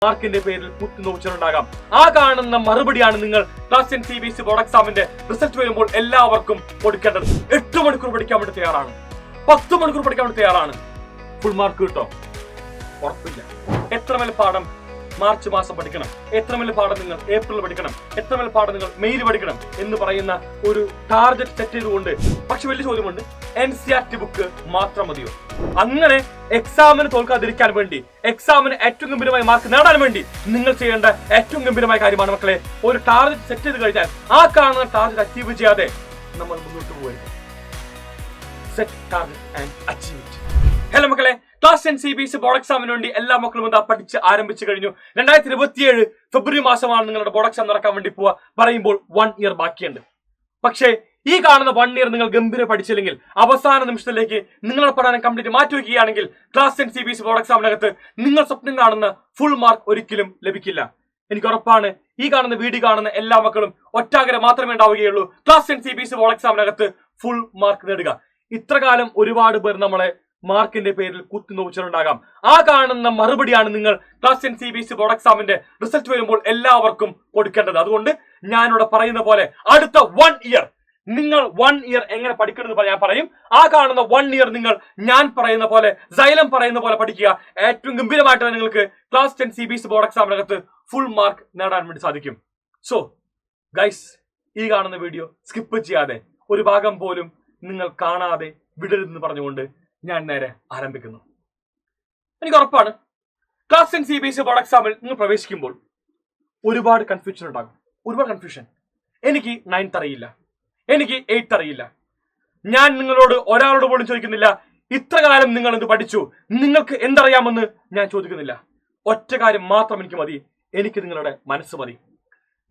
മാർക്കിന്റെ പേരിൽ കുത്തിനോച്ചിട്ടുണ്ടാകാം. ആ കാണുന്ന മറുപടിയാണ് നിങ്ങൾ ക്ലാസ് 10 CBSE ബോർഡ് എക്സാമിന്റെ റിസൾട്ട് വരുമ്പോൾ എല്ലാവർക്കും കൊടുക്കേണ്ടത്. 8 മണിക്കൂർ പഠിക്കാൻ വേണ്ടി തയ്യാറാണ്, 10 മണിക്കൂർ പഠിക്കാൻ വേണ്ടി തയ്യാറാണ്, ഫുൾ മാർക്ക് കിട്ടോ? ഉറപ്പില്ല. എത്ര മേൽ പാഠം മാർച്ച് മാസം പഠിക്കണം, എത്ര മേൽ പാഠം നിങ്ങൾ ഏപ്രിൽ പഠിക്കണം, എത്ര മേൽ പാഠം നിങ്ങൾ മെയ്യിൽ പഠിക്കണം എന്ന് പറയുന്ന ഒരു ടാർഗറ്റ് സെറ്റ് ചെയ്തുകൊണ്ട്. പക്ഷെ വലിയ ചോദ്യമുണ്ട്, NCERT ബുക്ക് മാത്രം മതിയോ? അങ്ങനെ എക്സാമിന് തോൽക്കാതിരിക്കാൻ വേണ്ടി, എക്സാമിന് ഏറ്റവും ഗംഭീരമായ മാർക്ക് നേടാൻ വേണ്ടി നിങ്ങൾ ചെയ്യേണ്ട ഏറ്റവും ഗംഭീരമായ കാര്യമാണ് മക്കളെ, ഒരു ടാർഗറ്റ് സെറ്റ് ചെയ്ത് കഴിഞ്ഞാൽ ആ കാണുന്ന ടാർഗറ്റ് അച്ചീവ് ചെയ്യാതെ നമ്മൾ മുന്നോട്ട് പോകരുത്. Set target and achieve it. Hello മക്കളെ, ക്ലാസ് 10 CBSE ബോർഡ് എക്സാമിന് വേണ്ടി എല്ലാ മക്കളും എന്താ പഠിച്ച് ആരംഭിച്ചു കഴിഞ്ഞു. 2027 ഫെബ്രുവരി മാസമാണ് നിങ്ങളുടെ ബോർഡ് എക്സാം നടക്കാൻ വേണ്ടി പോവുക. പറയുമ്പോൾ 1 ഇയർ ബാക്കിയുണ്ട്. പക്ഷേ ഈ കാണുന്ന 1 ഇയർ നിങ്ങൾ ഗംഭീരം പഠിച്ചില്ലെങ്കിൽ അവസാന നിമിഷത്തിലേക്ക് നിങ്ങളുടെ പഠനം കംപ്ലീറ്റ് മാറ്റിവെക്കുകയാണെങ്കിൽ ക്ലാസ് 10 CBSE ബോർഡ് എക്സാമിനകത്ത് നിങ്ങൾ സ്വപ്നം കാണുന്ന ഫുൾ മാർക്ക് ഒരിക്കലും ലഭിക്കില്ല. എനിക്ക് ഉറപ്പാണ്, ഈ കാണുന്ന വീഡിയോ കാണുന്ന എല്ലാ മക്കളും ഒറ്റാഗ്രഹം മാത്രമേ ഉണ്ടാവുകയുള്ളൂ, ക്ലാസ് 10 CBSE ബോർഡ് എക്സാമിനകത്ത് ഫുൾ മാർക്ക് നേടുക. ഇത്രകാലം ഒരുപാട് പേർ നമ്മളെ മാർക്കിന്റെ പേരിൽ കുത്തിനോച്ചിട്ടുണ്ടാകാം. ആ കാണുന്ന മറുപടിയാണ് നിങ്ങൾ ക്ലാസ് 10 CBSE ബോർഡ് എക്സാമിന്റെ റിസൾട്ട് വരുമ്പോൾ എല്ലാവർക്കും കൊടുക്കേണ്ടത്. അതുകൊണ്ട് ഞാനിവിടെ പറയുന്ന പോലെ അടുത്ത 1 ഇയർ നിങ്ങൾ 1 ഇയർ എങ്ങനെ പഠിക്കണമെന്ന് ഞാൻ പറയും. ആ കാണുന്ന 1 ഇയർ നിങ്ങൾ ഞാൻ പറയുന്ന പോലെ, സൈലം പറയുന്ന പോലെ പഠിക്കുക. ഏറ്റവും ഗംഭീരമായിട്ട് നിങ്ങൾക്ക് ക്ലാസ് 10 CBSE ബോർഡ് എക്സാമിനകത്ത് ഫുൾ മാർക്ക് നേടാൻ വേണ്ടി സാധിക്കും. സോ ഗൈസ്, ഈ കാണുന്ന വീഡിയോ സ്കിപ്പ് ചെയ്യാതെ ഒരു ഭാഗം പോലും നിങ്ങൾ കാണാതെ വിടരുതെന്ന് പറഞ്ഞുകൊണ്ട് ഞാൻ നേരെ ആരംഭിക്കുന്നു. എനിക്ക് ഉറപ്പാണ്, ക്ലാസ് 10 CBSE ബോർഡ് എക്സാമിൽ നിങ്ങൾ പ്രവേശിക്കുമ്പോൾ ഒരുപാട് കൺഫ്യൂഷൻ ഉണ്ടാകും. ഒരുപാട് കൺഫ്യൂഷൻ. എനിക്ക് 9th അറിയില്ല, എനിക്ക് 8th അറിയില്ല. ഞാൻ നിങ്ങളോട് ഒരാളോട് പോലും ചോദിക്കുന്നില്ല ഇത്ര കാലം നിങ്ങൾ എന്ത് പഠിച്ചു, നിങ്ങൾക്ക് എന്തറിയാമെന്ന് ഞാൻ ചോദിക്കുന്നില്ല. ഒറ്റ കാര്യം മാത്രം എനിക്ക് മതി, എനിക്ക് നിങ്ങളുടെ മനസ്സ് മതി.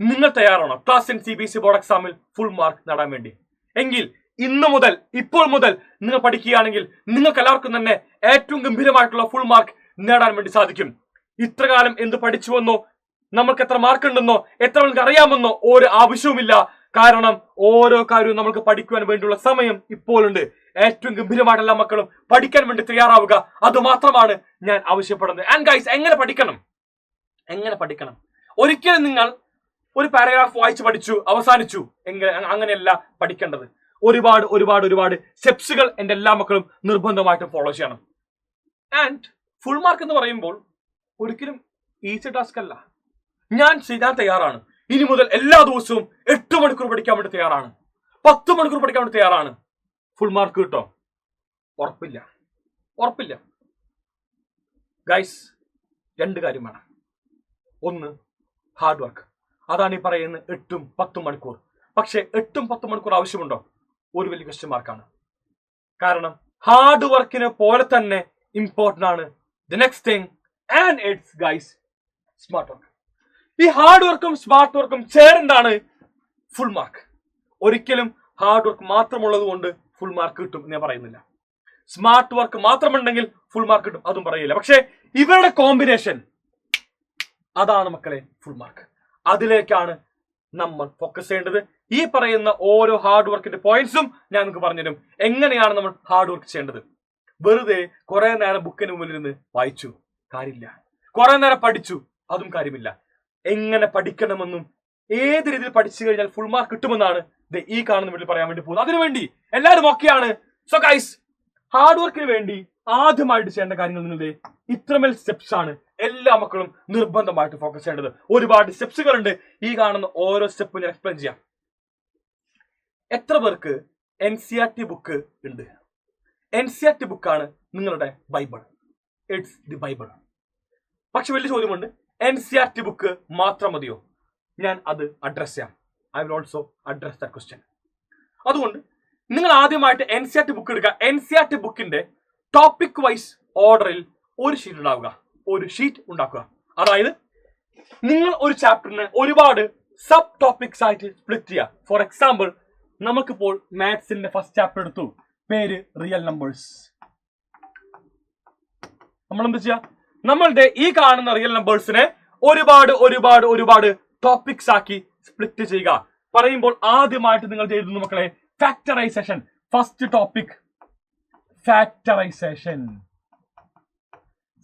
നിങ്ങൾ തയ്യാറാണോ ക്ലാസ് 10 CBSE ബോർഡ് എക്സാമിൽ ഫുൾ മാർക്ക് നേടാൻ വേണ്ടി? എങ്കിൽ ഇന്ന് മുതൽ, ഇപ്പോൾ മുതൽ നിങ്ങൾ പഠിക്കുകയാണെങ്കിൽ നിങ്ങൾക്ക് എല്ലാവർക്കും തന്നെ ഏറ്റവും ഗംഭീരമായിട്ടുള്ള ഫുൾ മാർക്ക് നേടാൻ വേണ്ടി സാധിക്കും. ഇത്രകാലം എന്ത് പഠിച്ചുവെന്നോ, നമ്മൾക്ക് എത്ര മാർക്ക് ഉണ്ടെന്നോ, എത്ര നമുക്ക് അറിയാമെന്നോ ഒരു ആവശ്യവുമില്ല. കാരണം ഓരോ കാര്യവും നമ്മൾക്ക് പഠിക്കുവാൻ വേണ്ടിയുള്ള സമയം ഇപ്പോഴുണ്ട്. ഏറ്റവും ഗംഭീരമായിട്ട് എല്ലാ മക്കളും പഠിക്കാൻ വേണ്ടി തയ്യാറാവുക, അത് മാത്രമാണ് ഞാൻ ആവശ്യപ്പെടുന്നത്. ആൻഡ് ഗൈസ്, എങ്ങനെ പഠിക്കണം? എങ്ങനെ പഠിക്കണം? ഒരിക്കലും നിങ്ങൾ ഒരു പാരഗ്രാഫ് വായിച്ച് പഠിച്ചു അവസാനിച്ചു അങ്ങനെയല്ല പഠിക്കേണ്ടത്. ഒരുപാട് ഒരുപാട് ഒരുപാട് സ്റ്റെപ്സുകൾ എന്റെ എല്ലാ മക്കളും നിർബന്ധമായിട്ടും ഫോളോ ചെയ്യണം. ആൻഡ് ഫുൾ മാർക്ക് എന്ന് പറയുമ്പോൾ ഒരിക്കലും ഈസി ടാസ്ക് അല്ല. ഞാൻ ചെയ്യാൻ തയ്യാറാണ്. ഇനി മുതൽ എല്ലാ ദിവസവും 8 മണിക്കൂർ പഠിക്കാൻ വേണ്ടി തയ്യാറാണ്, 10 മണിക്കൂർ പഠിക്കാൻ വേണ്ടി തയ്യാറാണ്. ഫുൾ മാർക്ക് കിട്ടോ? ഉറപ്പില്ല, ഉറപ്പില്ല. ഗൈസ്, 2 കാര്യം വേണം. ഒന്ന്, ഹാർഡ് വർക്ക്. അതാണ് ഈ പറയുന്ന 8ഉം 10ഉം മണിക്കൂർ. പക്ഷെ 8ഉം 10ഉം മണിക്കൂർ ആവശ്യമുണ്ടോ? ഒരു വലിയ ക്വസ്റ്റ്യൻ മാർക്കാണ്. കാരണം ഹാർഡ് വർക്കിനെ പോലെ തന്നെ ഇമ്പോർട്ടന്റ് ആണ് the next thing, and it's guys smart work. ഈ ഹാർഡ് വർക്കും സ്മാർട്ട് വർക്കും ചേർന്നാണ് ഫുൾ മാർക്ക്. ഒരിക്കലും ഹാർഡ് വർക്ക് മാത്രമുള്ളത് കൊണ്ട് ഫുൾ മാർക്ക് കിട്ടും ഞാൻ പറയുന്നില്ല. സ്മാർട്ട് വർക്ക് മാത്രമുണ്ടെങ്കിൽ ഫുൾ മാർക്ക് കിട്ടും അതും പറയില്ല. പക്ഷെ ഇവരുടെ കോമ്പിനേഷൻ, അതാണ് മക്കളെ ഫുൾ മാർക്ക്. അതിലേക്കാണ് നമ്മൾ ഫോക്കസ് ചെയ്യേണ്ടത്. ഈ പറയുന്ന ഓരോ ഹാർഡ് വർക്കിന്റെ പോയിന്റ്സും ഞാൻ നിങ്ങൾക്ക് പറഞ്ഞുതരും എങ്ങനെയാണ് നമ്മൾ ഹാർഡ് വർക്ക് ചെയ്യേണ്ടത്. വെറുതെ കുറെ നേരം ബുക്കിന് മുന്നിൽ നിന്ന് വായിച്ചു കാര്യമില്ല, കുറെ നേരം പഠിച്ചു അതും കാര്യമില്ല. എങ്ങനെ പഠിക്കണമെന്നും ഏത് രീതിയിൽ പഠിച്ചു കഴിഞ്ഞാൽ ഫുൾ മാർക്ക് കിട്ടുമെന്നാണ് ഈ കാണുന്ന വീട്ടിൽ പറയാൻ വേണ്ടി പോകുന്നത്. അതിനുവേണ്ടി എല്ലാവരും ഓക്കെയാണ്. സോ ഗൈസ്, ഹാർഡ് വർക്കിന് വേണ്ടി ആദ്യമായിട്ട് ചെയ്യേണ്ട കാര്യങ്ങൾ നിങ്ങളുടെ ഇത്രമേൽ സ്റ്റെപ്സ് ആണ് എല്ലാ മക്കളും നിർബന്ധമായിട്ട് ഫോക്കസ് ചെയ്യേണ്ടത്. ഒരുപാട് സ്റ്റെപ്സുകൾ ഉണ്ട്. ഈ കാണുന്ന ഓരോ സ്റ്റെപ്പും ഞാൻ എക്സ്പ്ലെയിൻ ചെയ്യാം. എത്ര പേർക്ക് NCERT ബുക്ക് ഉണ്ട്? NCERT ബുക്കാണ് നിങ്ങളുടെ ബൈബിൾ. It's the Bible. പക്ഷെ വലിയ ചോദ്യമുണ്ട്, NCERT ബുക്ക് മാത്രം മതിയോ? ഞാൻ അത് അഡ്രസ് ചെയ്യാം. I will also address that question. അതുകൊണ്ട് നിങ്ങൾ ആദ്യമായിട്ട് NCERT ബുക്ക് എടുക്കുക. NCERT ബുക്കിന്റെ ടോപ്പിക് വൈസ് ഓർഡറിൽ ഒരു ഷീറ്റ് ഉണ്ടാവുക, ഒരു ഷീറ്റ് ഉണ്ടാക്കുക. അതായത് നിങ്ങൾ ഒരു ചാപ്റ്ററിന് ഒരുപാട് സബ് ടോപ്പിക്സ് ആയിട്ട് സ്പ്ലിറ്റ് ചെയ്യുക. ഫോർ എക്സാമ്പിൾ, നമുക്കിപ്പോൾ മാത്സിന്റെ ഫസ്റ്റ് ചാപ്റ്റർ എടുത്തു, പേര് റിയൽ നമ്പേഴ്സ്. നമ്മൾ എന്ത് ചെയ്യാം? നമ്മളുടെ ഈ കാണുന്ന റിയൽ നമ്പേഴ്സിനെ ഒരുപാട് ഒരുപാട് ഒരുപാട് ടോപ്പിക്സ് ആക്കി സ്പ്ലിറ്റ് ചെയ്യുക. പറയുമ്പോൾ ആദ്യമായിട്ട് നിങ്ങൾ എഴുതുന്ന മക്കളെ factorisation. First topic factorisation.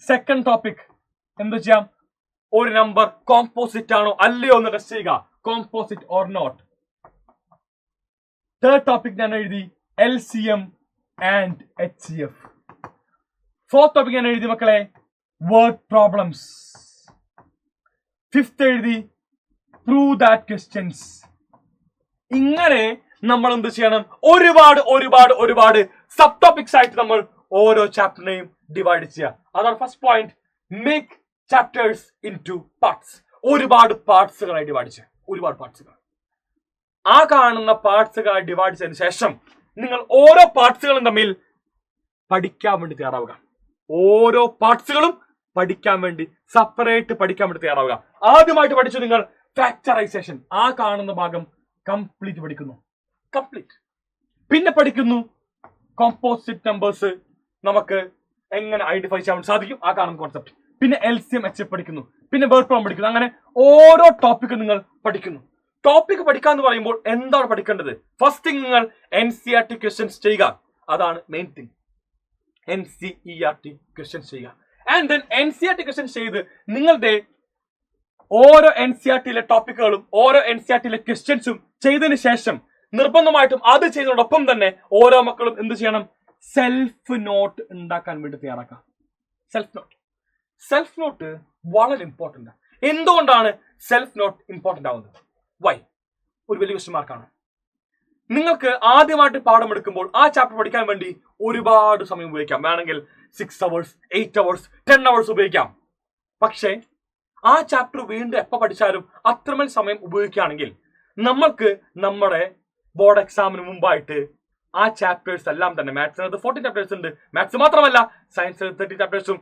Second topic എന്ത് ചെയ്യാം? ഒരു നമ്പർ കോമ്പോസിറ്റ് ആണോ അല്ലയോ എന്ന് ടെസ്റ്റ് ചെയ്യുക. Composite or not. Third topic ഞാൻ എഴുതി LCM and HCF. Fourth topic ഞാൻ എഴുതി മക്കളെ വേർഡ് പ്രോബ്ലംസ്. ഫിഫ്ത്ത് എഴുതി പ്രൂവ് ദാറ്റ് ക്വസ്റ്റ്യൻസ്. ഇങ്ങനെ നമ്മൾ എന്ത് ചെയ്യണം, ഒരുപാട് ഒരുപാട് ഒരുപാട് സബ് ടോപ്പിക്സ് ആയിട്ട് നമ്മൾ ഓരോ ചാപ്റ്ററിനെയും ഡിവൈഡ് ചെയ്യുക. അതാണ് first point. Make chapters in two parts. ഒരുപാട് പാർട്സുകളായി ഡിവൈഡ് ചെയ്യുക. ഒരുപാട് പാർട്സുകൾ. ആ കാണുന്ന പാർട്സുകളായി ഡിവൈഡ് ചെയ്തതിനു ശേഷം നിങ്ങൾ ഓരോ പാർട്സുകളും തമ്മിൽ പഠിക്കാൻ വേണ്ടി തയ്യാറാവുക. ഓരോ പാർട്സുകളും പഠിക്കാൻ വേണ്ടി സെപ്പറേറ്റ് പഠിക്കാൻ വേണ്ടി തയ്യാറാവുക. ആദ്യമായിട്ട് പഠിച്ചു നിങ്ങൾ ഫാക്ടറൈസേഷൻ. ആ കാണുന്ന ഭാഗം കംപ്ലീറ്റ് പഠിക്കുന്നു. കംപ്ലീറ്റ്. പിന്നെ പഠിക്കുന്നു കോമ്പോസിറ്റ് നമ്പേഴ്സ് നമുക്ക് എങ്ങനെ ഐഡന്റിഫൈ ചെയ്യാൻ സാധിക്കും, ആ കാണുന്ന കോൺസെപ്റ്റ്. പിന്നെ LCM HCF പഠിക്കുന്നു. പിന്നെ വേർഡ് പ്രോബ്ലം പഠിക്കുന്നു. അങ്ങനെ ഓരോ ടോപ്പിക്കും നിങ്ങൾ പഠിക്കുന്നു. ടോപ്പിക് പഠിക്കുക എന്ന് പറയുമ്പോൾ എന്താണ് പഠിക്കേണ്ടത്? ഫസ്റ്റ് തിങ് നിങ്ങൾ NCERT ക്വസ്റ്റ്യൻസ് ചെയ്യുക. അതാണ് മെയിൻ തിങ്. NCERT ക്വസ്റ്റ്യൻസ് ചെയ്യുക. ആൻഡ് ദെൻ NCERT ക്വസ്റ്റ്യൻസ് ചെയ്ത് നിങ്ങളുടെ ഓരോ NCERTയിലെ ടോപ്പിക്കുകളും ഓരോ NCERTയിലെ ക്വസ്റ്റ്യൻസും ചെയ്തതിന് ശേഷം നിർബന്ധമായിട്ടും അത് ചെയ്യുന്നതോടൊപ്പം തന്നെ ഓരോ മക്കളും എന്ത് ചെയ്യണം, സെൽഫ് നോട്ട് ഉണ്ടാക്കാൻ വേണ്ടി തയ്യാറാക്കാം. Self note. സെൽഫ് നോട്ട് വളരെ ഇമ്പോർട്ടന്റ്. എന്തുകൊണ്ടാണ് സെൽഫ് നോട്ട് ഇമ്പോർട്ടന്റ് ആവുന്നത്? വൈ? ഒരു വലിയ ക്വസ്റ്റ്യൻ മാർക്കാണ്. നിങ്ങൾക്ക് ആദ്യമായിട്ട് പാഠം എടുക്കുമ്പോൾ ആ ചാപ്റ്റർ പഠിക്കാൻ വേണ്ടി ഒരുപാട് സമയം ഉപയോഗിക്കാം. വേണമെങ്കിൽ 6 hours, 8 hours, 10 hours ഉപയോഗിക്കാം. പക്ഷേ ആ ചാപ്റ്റർ വീണ്ടും എപ്പോൾ പഠിച്ചാലും അത്രമേൽ സമയം ഉപയോഗിക്കുകയാണെങ്കിൽ നമ്മൾക്ക് നമ്മുടെ ബോർഡ് എക്സാമിന് മുമ്പായിട്ട് ആ ചാപ്റ്റേഴ്സ് എല്ലാം തന്നെ, മാത്സിനകത്ത് 14 ചാപ്റ്റേഴ്സ് ഉണ്ട്. മാത്സ് മാത്രമല്ല, സയൻസിന് 30 ചാപ്റ്റേഴ്സും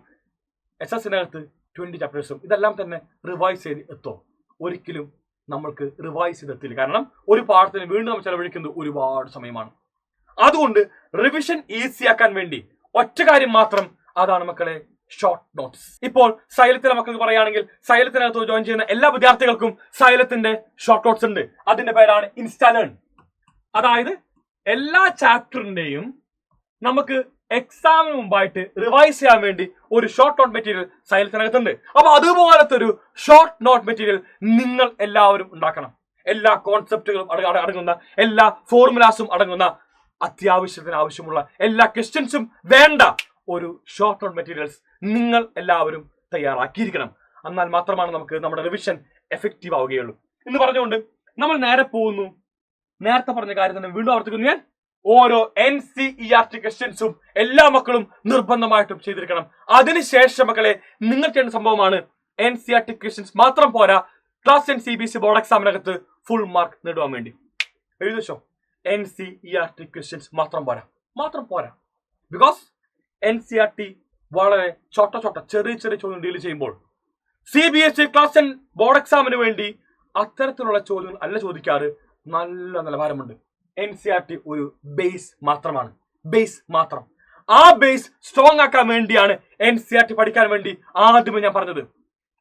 SS-നകത്ത് 20 ചാപ്റ്റേഴ്സും ഇതെല്ലാം തന്നെ റിവൈസ് ചെയ്ത് എത്തോ? ഒരിക്കലും നമ്മൾക്ക് റിവൈസ് ചെയ്തെത്തില്ല. കാരണം ഒരു പാഠത്തിന് വീണ്ടും നമ്മൾ ചെലവഴിക്കുന്നത് ഒരുപാട് സമയമാണ്. അതുകൊണ്ട് റിവിഷൻ ഈസി ആക്കാൻ വേണ്ടി ഒറ്റ കാര്യം മാത്രം, അതാണ് മക്കളെ ഷോർട്ട് നോട്ട്സ്. ഇപ്പോൾ സൈലത്തിലെ മക്കൾക്ക് പറയുകയാണെങ്കിൽ സൈലത്തിനകത്ത് ജോയിൻ ചെയ്യുന്ന എല്ലാ വിദ്യാർത്ഥികൾക്കും സൈലത്തിന്റെ ഷോർട്ട് നോട്ട്സ് ഉണ്ട്. അതിന്റെ പേരാണ് ഇൻസ്റ്റാലേൺ. അതായത് എല്ലാ ചാപ്റ്ററിന്റെയും നമുക്ക് എക്സാമിന് മുമ്പായിട്ട് റിവൈസ് ചെയ്യാൻ വേണ്ടി ഒരു ഷോർട്ട് നോട്ട് മെറ്റീരിയൽ സൈലത്തിനകത്തുണ്ട്. അപ്പൊ അതുപോലത്തെ ഒരു ഷോർട്ട് നോട്ട് മെറ്റീരിയൽ നിങ്ങൾ എല്ലാവരും ഉണ്ടാക്കണം. എല്ലാ കോൺസെപ്റ്റുകളും അടങ്ങുന്ന, എല്ലാ ഫോർമുലാസും അടങ്ങുന്ന, അത്യാവശ്യത്തിന് ആവശ്യമുള്ള എല്ലാ ക്വസ്റ്റ്യൻസും വേണ്ട ഒരു ഷോർട്ട് നോട്ട് മെറ്റീരിയൽസ് നിങ്ങൾ എല്ലാവരും തയ്യാറാക്കിയിരിക്കണം. എന്നാൽ മാത്രമാണ് നമുക്ക് നമ്മുടെ റിവിഷൻ എഫക്റ്റീവ് ആവുകയുള്ളൂ എന്ന് പറഞ്ഞുകൊണ്ട് നമ്മൾ നേരെ പോകുന്നു. നേരത്തെ പറഞ്ഞ കാര്യം തന്നെ വീണ്ടും ആവർത്തിക്കുന്നു ഞാൻ. ഓരോ NCERT ക്വസ്റ്റ്യൻസും എല്ലാ മക്കളും നിർബന്ധമായിട്ടും ചെയ്തിരിക്കണം. അതിനുശേഷം മക്കളെ നിങ്ങൾ ചെയ്യുന്ന സംഭവമാണ് NCERT ക്വസ്റ്റ്യൻസ് മാത്രം പോരാ, ക്ലാസ് 10 CBSE ബോർഡ് എക്സാമിനകത്ത് ഫുൾ മാർക്ക് നേടുവാൻ വേണ്ടി എഴുതിച്ചോ. NCERT ക്വസ്റ്റ്യൻസ് മാത്രം പോരാ. ബിക്കോസ് NCERT വളരെ ചെറിയ ചോദ്യം ഡീൽ ചെയ്യുമ്പോൾ CBSE ക്ലാസ് 10 ബോർഡ് എക്സാമിന് വേണ്ടി അത്തരത്തിലുള്ള ചോദ്യങ്ങൾ അല്ല ചോദിക്കാറ്. നല്ല നിലവാരമുണ്ട്. NCERT ഒരു ബേസ് മാത്രമാണ്. ബേസ് മാത്രം. ആ ബേസ് സ്ട്രോങ് ആക്കാൻ വേണ്ടിയാണ് NCERT പഠിക്കാൻ വേണ്ടി ആദ്യമേ ഞാൻ പറഞ്ഞത്.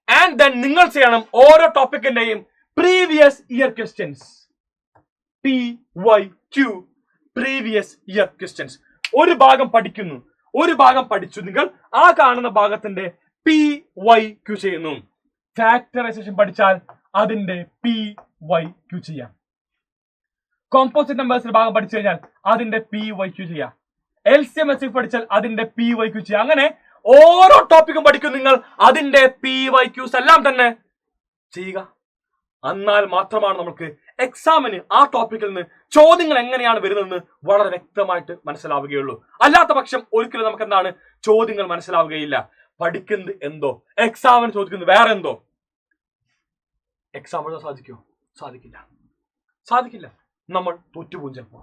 ആൻഡ് ദെൻ നിങ്ങൾ ചെയ്യണം ഓരോ ടോപ്പിക്കിന്റെയും previous year questions. PYQ previous year questions. ഒരു ഭാഗം പഠിക്കുന്നു, ഒരു ഭാഗം പഠിച്ചു, നിങ്ങൾ ആ കാണുന്ന ഭാഗത്തിന്റെ PYQ ചെയ്യുന്നു. ഫാക്ടറൈസേഷൻ പഠിച്ചാൽ അതിന്റെ PYQ ചെയ്യാം. കോമ്പോസിറ്റ് നമ്പേഴ്സിന്റെ ഭാഗം പഠിച്ചു കഴിഞ്ഞാൽ അതിന്റെ PYQ ചെയ്യാം. LCM HCF പഠിച്ചാൽ അതിന്റെ PYQ ചെയ്യാം. അങ്ങനെ ഓരോ ടോപ്പിക്കും പഠിക്കും നിങ്ങൾ, അതിന്റെ PYQs എല്ലാം തന്നെ ചെയ്യുക. എന്നാൽ മാത്രമാണ് നമുക്ക് എക്സാമിന് ആ ടോപ്പിക്കിൽ നിന്ന് ചോദ്യങ്ങൾ എങ്ങനെയാണ് വരുന്നതെന്ന് വളരെ വ്യക്തമായിട്ട് മനസ്സിലാവുകയുള്ളൂ. അല്ലാത്ത പക്ഷം ഒരിക്കലും നമുക്ക് എന്താണ് ചോദ്യങ്ങൾ മനസ്സിലാവുകയില്ല. പഠിക്കുന്നത് എന്തോ, എക്സാമിന് ചോദിക്കുന്നത് വേറെ എന്തോ. എക്സാം എഴുതാൻ സാധിക്കുമോ? സാധിക്കില്ല. നമ്മൾ തോറ്റുപോകും ചിലപ്പോൾ.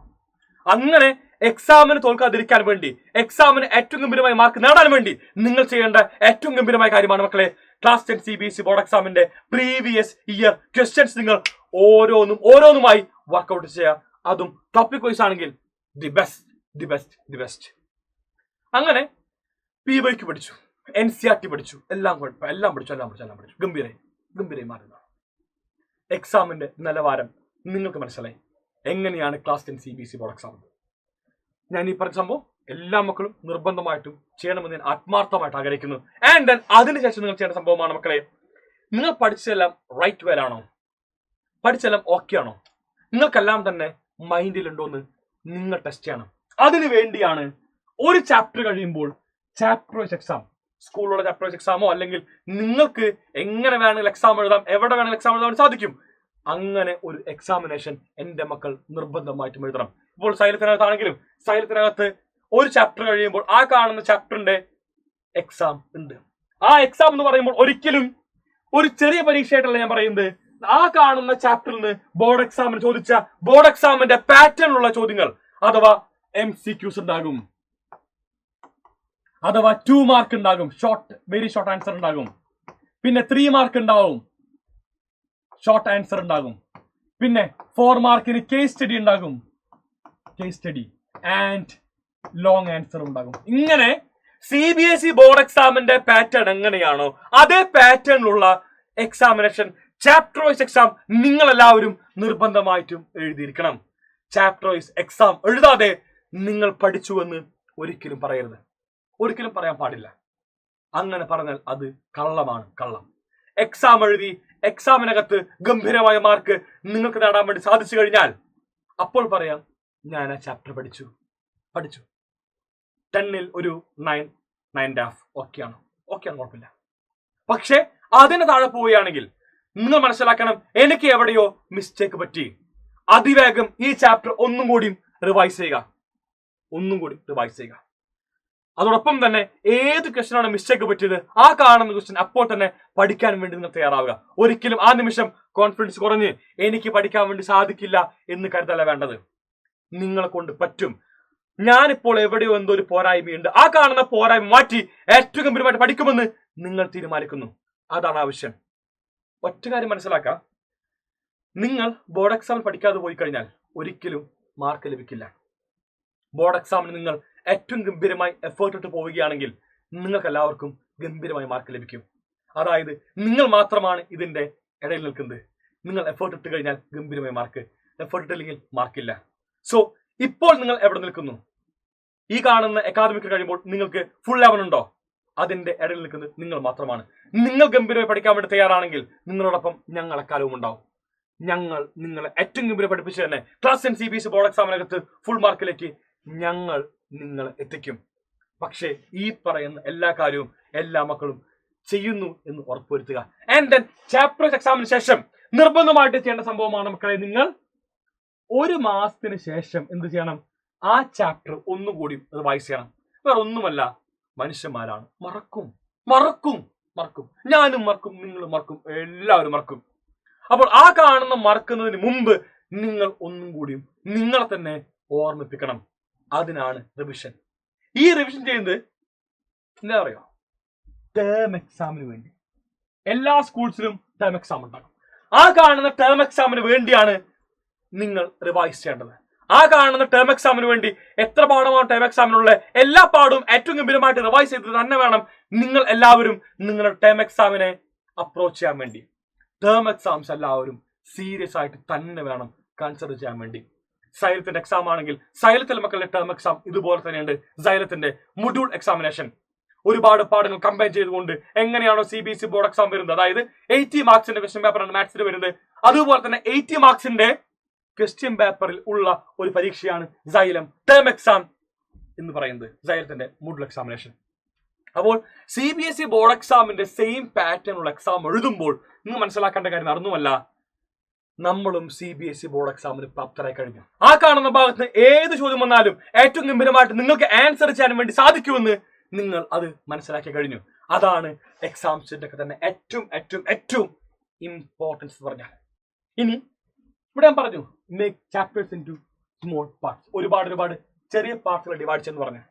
അങ്ങനെ എക്സാമിന് തോൽക്കാതിരിക്കാൻ വേണ്ടി, എക്സാമിന് ഏറ്റവും ഗംഭീരമായ മാർക്ക് നേടാൻ വേണ്ടി നിങ്ങൾ ചെയ്യേണ്ട ഏറ്റവും ഗംഭീരമായ കാര്യമാണ് മക്കളെ ക്ലാസ് 10 CBSE ബോർഡ് എക്സാമിന്റെ പ്രീവിയസ് ഇയർ ക്വസ്റ്റ്യൻസ് നിങ്ങൾ ഓരോന്നുമായി വർക്ക്ഔട്ട് ചെയ്യുക. അതും ടോപ്പിക് വൈസ് ആണെങ്കിൽ ദി ബെസ്റ്റ്. അങ്ങനെ PYQ പഠിച്ചു, NCERT പഠിച്ചു, എല്ലാം പഠിച്ചു. ഗംഭീരമായി മാറുക. എക്സാമിന്റെ നിലവാരം നിങ്ങൾക്ക് മനസ്സിലായി. എങ്ങനെയാണ് ക്ലാസ് 10 CBSE ബോർഡ് എക്സാം? ഞാൻ ഈ പറഞ്ഞ സംഭവം എല്ലാ മക്കളും നിർബന്ധമായിട്ടും ചെയ്യണമെന്ന് ഞാൻ ആത്മാർത്ഥമായിട്ട് ആഗ്രഹിക്കുന്നു. ആൻഡ് ദെൻ അതിനുശേഷം നിങ്ങൾ ചെയ്യേണ്ട സംഭവമാണ് മക്കളെ നിങ്ങൾ പഠിച്ചതെല്ലാം റൈറ്റ് വേലാണോ? പഠിച്ചെല്ലാം ഓക്കെ ആണോ? നിങ്ങൾക്കെല്ലാം തന്നെ മൈൻഡിലുണ്ടോ എന്ന് നിങ്ങൾ ടെസ്റ്റ് ചെയ്യണം. അതിനു വേണ്ടിയാണ് ഒരു ചാപ്റ്റർ കഴിയുമ്പോൾ ചാപ്റ്റർ വൈസ് എക്സാം, സ്കൂളിലുള്ള ചാപ്റ്റർ വൈസ് എക്സാമോ അല്ലെങ്കിൽ നിങ്ങൾക്ക് എങ്ങനെ വേണമെങ്കിൽ എക്സാം എഴുതാം, എവിടെ വേണമെങ്കിൽ എക്സാം എഴുതാൻ സാധിക്കും, അങ്ങനെ ഒരു എക്സാമിനേഷൻ എന്റെ മക്കൾ നിർബന്ധമായിട്ടും എഴുതണം. ഇപ്പോൾ സൈലത്തിനകത്താണെങ്കിലും സൈലത്തിനകത്ത് ഒരു ചാപ്റ്റർ കഴിയുമ്പോൾ ആ കാണുന്ന ചാപ്റ്ററിന്റെ എക്സാം ഉണ്ട്. ആ എക്സാം എന്ന് പറയുമ്പോൾ ഒരിക്കലും ഒരു ചെറിയ പരീക്ഷയായിട്ടല്ല ഞാൻ പറയുന്നത്. ആ കാണുന്ന ചാപ്റ്ററിൽ നിന്ന് ബോർഡ് എക്സാമിന് ചോദിച്ച ബോർഡ് എക്സാമിന്റെ പാറ്റേണിലുള്ള ചോദ്യങ്ങൾ അഥവാ MCQs ഉണ്ടാകും, അഥവാ 2 മാർക്ക് ഉണ്ടാകും, വെരി ഷോർട്ട് ആൻസർ ഉണ്ടാകും. പിന്നെ 3 മാർക്ക് ഉണ്ടാവും, ഷോർട്ട് ആൻസർ ഉണ്ടാകും. പിന്നെ 4 മാർക്കിന് കേസ് സ്റ്റഡി ഉണ്ടാകും, case study and long answer ഉണ്ടാകും. ഇങ്ങനെ CBSE ബോർഡ് എക്സാമിന്റെ പാറ്റേൺ എങ്ങനെയാണോ അതേ പാറ്റേണിലുള്ള എക്സാമിനേഷൻ ചാപ്റ്റർ വൈസ് എക്സാം നിങ്ങൾ എല്ലാവരും നിർബന്ധമായിട്ടും എഴുതിയിരിക്കണം. ചാപ്റ്റർ വൈസ് എക്സാം എഴുതാതെ നിങ്ങൾ പഠിച്ചുവെന്ന് ഒരിക്കലും പറയരുത്, ഒരിക്കലും പറയാൻ പാടില്ല. അങ്ങനെ പറഞ്ഞാൽ അത് കള്ളമാണ്, കള്ളം. എക്സാം എഴുതി എക്സാമിനകത്ത് ഗംഭീരമായ മാർക്ക് നിങ്ങൾക്ക് നേടാൻ വേണ്ടി സാധിച്ചു കഴിഞ്ഞാൽ അപ്പോൾ പറയാം ഞാൻ ആ ചാപ്റ്റർ പഠിച്ചു. 10ൽ ഒരു 9.5 ഓക്കെയാണ്, കുഴപ്പമില്ല. പക്ഷെ അതിന് താഴെ പോവുകയാണെങ്കിൽ നിങ്ങൾ മനസ്സിലാക്കണം, എനിക്ക് എവിടെയോ മിസ്റ്റേക്ക് പറ്റി. അതിവേഗം ഈ ചാപ്റ്റർ ഒന്നും കൂടി റിവൈസ് ചെയ്യുക. അതോടൊപ്പം തന്നെ ഏത് ക്വസ്റ്റ്യനാണ് മിസ്റ്റേക്ക് പറ്റിയത് ആ കാണുന്ന ക്വസ്റ്റ്യൻ അപ്പോൾ തന്നെ പഠിക്കാൻ വേണ്ടി നിങ്ങൾ തയ്യാറാവുക. ഒരിക്കലും ആ നിമിഷം കോൺഫിഡൻസ് കുറഞ്ഞ് എനിക്ക് പഠിക്കാൻ വേണ്ടി സാധിക്കില്ല എന്ന് കരുതല്ല വേണ്ടത്. നിങ്ങളെ കൊണ്ട് പറ്റും. ഞാനിപ്പോൾ എവിടെയോ എന്തോ ഒരു പോരായ്മയുണ്ട്, ആ കാണുന്ന പോരായ്മ മാറ്റി ഏറ്റവും ഗംഭീരമായിട്ട് പഠിക്കുമെന്ന് നിങ്ങൾ തീരുമാനിക്കുന്നു. അതാണ് ആവശ്യം. ഒറ്റ കാര്യം മനസ്സിലാക്കുക, നിങ്ങൾ ബോർഡ് എക്സാമിൽ പഠിക്കാതെ പോയി കഴിഞ്ഞാൽ ഒരിക്കലും മാർക്ക് ലഭിക്കില്ല. ബോർഡ് എക്സാമിന് നിങ്ങൾ ഏറ്റവും ഗംഭീരമായി എഫേർട്ട് ഇട്ട് പോവുകയാണെങ്കിൽ നിങ്ങൾക്ക് എല്ലാവർക്കും ഗംഭീരമായി മാർക്ക് ലഭിക്കും. അതായത് നിങ്ങൾ മാത്രമാണ് ഇതിന്റെ ഇടയിൽ നിൽക്കുന്നത്. നിങ്ങൾ എഫേർട്ട് ഇട്ട് കഴിഞ്ഞാൽ ഗംഭീരമായ മാർക്ക്, എഫേർട്ട് ഇട്ടില്ലെങ്കിൽ മാർക്കില്ല. സോ ഇപ്പോൾ നിങ്ങൾ എവിടെ നിൽക്കുന്നു? ഈ കാണുന്ന അക്കാദമിക് കഴിയുമ്പോൾ നിങ്ങൾക്ക് ഫുൾ 11 ഉണ്ടോ? അതിന്റെ ഇടയിൽ നിൽക്കുന്നത് നിങ്ങൾ മാത്രമാണ്. നിങ്ങൾ ഗംഭീരമായി പഠിക്കാൻ വേണ്ടി തയ്യാറാണെങ്കിൽ നിങ്ങളോടൊപ്പം ഞങ്ങൾ എക്കാലവും ഉണ്ടാവും. ഞങ്ങൾ നിങ്ങളെ ഏറ്റവും ഗംഭീരം പഠിപ്പിച്ച് തന്നെ ക്ലാസ് 10 CBSE ബോർഡ് എക്സാമിനകത്ത് ഫുൾ മാർക്കിലേക്ക് ഞങ്ങൾ നിങ്ങളെ എത്തിക്കും. പക്ഷേ ഈ പറയുന്ന എല്ലാ കാര്യവും എല്ലാ മക്കളും ചെയ്യുന്നു എന്ന് ഉറപ്പുവരുത്തുക. ആൻഡ് ദെൻ ചാപ്റ്റർ എക്സാമിന് ശേഷം നിർബന്ധമായിട്ട് ചെയ്യേണ്ട സംഭവമാണ് മക്കളെ, നിങ്ങൾ 1 മാസത്തിന് ശേഷം എന്ത് ചെയ്യണം? ആ ചാപ്റ്റർ ഒന്നുകൂടി റിവൈസ് ചെയ്യണം. വേറെ ഒന്നുമല്ല, മനുഷ്യന്മാരാണ്, മറക്കും. ഞാനും മറക്കും, നിങ്ങളും മറക്കും, എല്ലാവരും മറക്കും. അപ്പോൾ ആ കാണുന്ന മറക്കുന്നതിന് മുമ്പ് നിങ്ങൾ ഒന്നും കൂടിയും നിങ്ങളെ തന്നെ ഓർമ്മിപ്പിക്കണം. അതിനാണ് റിവിഷൻ. ഈ റിവിഷൻ ചെയ്യുന്നത് എന്താ പറയുക, ടേം എക്സാമിന് വേണ്ടി. എല്ലാ സ്കൂൾസിലും ടേം എക്സാം ഉണ്ടാകും. ആ കാണുന്ന ടേം എക്സാമിന് വേണ്ടിയാണ് നിങ്ങൾ റിവൈസ് ചെയ്യേണ്ടത്. ആ കാണുന്ന ടേം എക്സാമിന് വേണ്ടി എത്ര പാഠമാണ് ടേം എക്സാമിനുള്ള എല്ലാ പാഠവും ഏറ്റവും ഗംഭീരമായിട്ട് റിവൈസ് ചെയ്ത് തന്നെ വേണം നിങ്ങൾ എല്ലാവരും നിങ്ങളുടെ ടേം എക്സാമിനെ അപ്രോച്ച് ചെയ്യാൻ വേണ്ടി. ടേം എക്സാംസ് എല്ലാവരും സീരിയസ് ആയിട്ട് തന്നെ വേണം കൺസിഡർ ചെയ്യാൻ വേണ്ടി. സൈലത്തിന്റെ എക്സാം ആണെങ്കിൽ സൈലത്തിലെ മക്കളുടെ ടേം എക്സാം ഇതുപോലെ തന്നെയുണ്ട്. സൈലത്തിന്റെ മൊഡ്യൂൾ എക്സാമിനേഷൻ ഒരുപാട് പാഠങ്ങൾ കമ്പയർ ചെയ്തുകൊണ്ട് എങ്ങനെയാണോ CBSE ബോർഡ് എക്സാം വരുന്നത്, അതായത് 80 മാർക്സിന്റെ ക്വസ്റ്റ്യൻ പേപ്പറാണ് മാത്സിൽ വരുന്നത്, അതുപോലെ തന്നെ 80 മാർക്സിന്റെ ക്വസ്റ്റ്യൻ പേപ്പറിൽ ഉള്ള ഒരു പരീക്ഷയാണ് സൈലം ടേം എക്സാം എന്ന് പറയുന്നത്, സൈലത്തിന്റെ മൊഡ്യൂൾ എക്സാമിനേഷൻ. അപ്പോൾ CBSE ബോർഡ് എക്സാമിന്റെ സെയിം പാറ്റേൺ ഉള്ള എക്സാം എഴുതുമ്പോൾ നിങ്ങൾ മനസ്സിലാക്കേണ്ട കാര്യം അറിഞ്ഞുമല്ല, നമ്മളും CBSE ബോർഡ് എക്സാമിന് പ്രാപ്തരായി കഴിഞ്ഞു. ആ കാണുന്ന ഭാഗത്ത് ഏത് ചോദ്യം വന്നാലും ഏറ്റവും ഗംഭീരമായിട്ട് നിങ്ങൾക്ക് ആൻസർ ചെയ്യാൻ വേണ്ടി സാധിക്കുമെന്ന് നിങ്ങൾ അത് മനസ്സിലാക്കി കഴിഞ്ഞു. അതാണ് എക്സാംസിന്റെ ഒക്കെ തന്നെ ഏറ്റവും ഇമ്പോർട്ടൻസ് പറഞ്ഞാൽ. ഇനി ഇവിടെ ഞാൻ പറഞ്ഞു make chapters into small parts. ഒരുപാട് ചെറിയ പാർട്സുകൾ ഡിവൈഡ് ചെയ്യുന്നു പറഞ്ഞു.